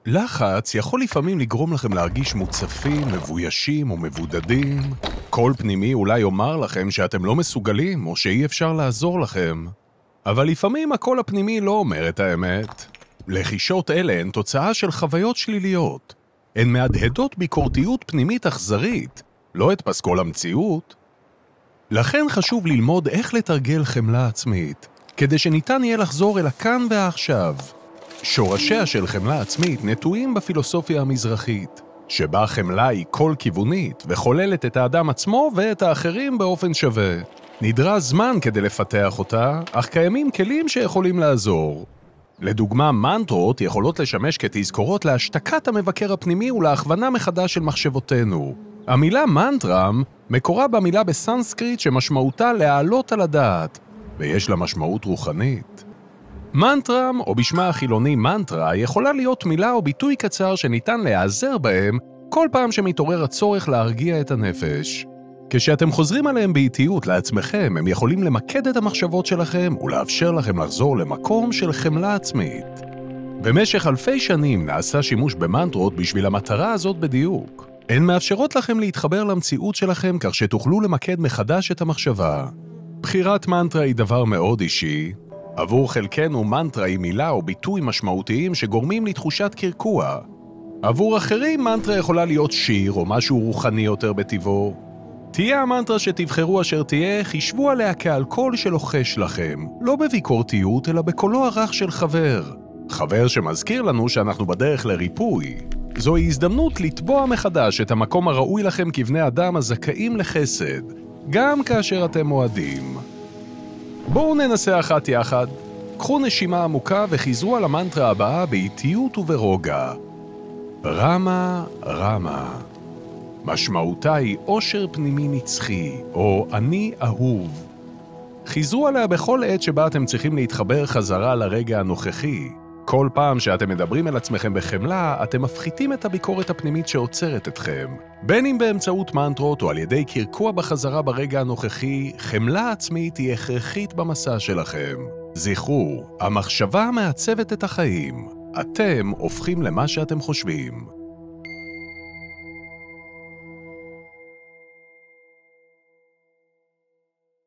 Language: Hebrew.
לחץ יכול לפעמים לגרום לכם להרגיש מוצפים, מבוישים או מבודדים. קול פנימי אולי יאמר לכם שאתם לא מסוגלים או שאי אפשר לעזור לכם. אבל לפעמים הקול הפנימי לא אומר את האמת. לחישות אלה הן תוצאה של חוויות שליליות. הן מהדהדות ביקורתיות פנימית אכזרית, לא את פסקול המציאות. לכן חשוב ללמוד איך לתרגל חמלה עצמית, כדי שניתן יהיה לחזור אל הכאן והעכשיו. שורשיה של חמלה עצמית נטועים בפילוסופיה המזרחית, שבה חמלה היא כל כיוונית וחוללת את האדם עצמו ואת האחרים באופן שווה. נדרש זמן כדי לפתח אותה, אך קיימים כלים שיכולים לעזור. לדוגמה, מנטרות יכולות לשמש כתזכורות להשתקת המבקר הפנימי ולהכוונה מחדש של מחשבותינו. המילה מנטרם מקורה במילה בסנסקריט שמשמעותה להעלות על הדעת, ויש לה משמעות רוחנית. מנטרם, או בשמה החילוני מנטרה, יכולה להיות מילה או ביטוי קצר שניתן להיעזר בהם כל פעם שמתעורר הצורך להרגיע את הנפש. כשאתם חוזרים עליהם באיטיות לעצמכם, הם יכולים למקד את המחשבות שלכם ולאפשר לכם לחזור למקום של חמלה עצמית. במשך אלפי שנים נעשה שימוש במנטרות בשביל המטרה הזאת בדיוק. הן מאפשרות לכם להתחבר למציאות שלכם כך שתוכלו למקד מחדש את המחשבה. בחירת מנטרה היא דבר מאוד אישי. עבור חלקנו מנטרה היא מילה או ביטוי משמעותיים שגורמים לתחושת קרקוע. עבור אחרים מנטרה יכולה להיות שיר או משהו רוחני יותר בטבעו. תהיה המנטרה שתבחרו אשר תהיה, חישבו עליה כעל קול שלוחש לכם, לא בביקורתיות אלא בקולו הרך של חבר. חבר שמזכיר לנו שאנחנו בדרך לריפוי. זוהי הזדמנות לתבוע מחדש את המקום הראוי לכם כבני אדם הזכאים לחסד, גם כאשר אתם מועדים. בואו ננסה אחת יחד. קחו נשימה עמוקה וחיזרו על המנטרה הבאה באיטיות וברוגע. רמה, רמה. משמעותה היא אושר פנימי נצחי, או אני אהוב. חיזרו עליה בכל עת שבה אתם צריכים להתחבר חזרה לרגע הנוכחי. כל פעם שאתם מדברים אל עצמכם בחמלה, אתם מפחיתים את הביקורת הפנימית שעוצרת אתכם. בין אם באמצעות מנטרות או על ידי קרקוע בחזרה ברגע הנוכחי, חמלה עצמית היא הכרחית במסע שלכם. זכרו, המחשבה מעצבת את החיים. אתם הופכים למה שאתם חושבים.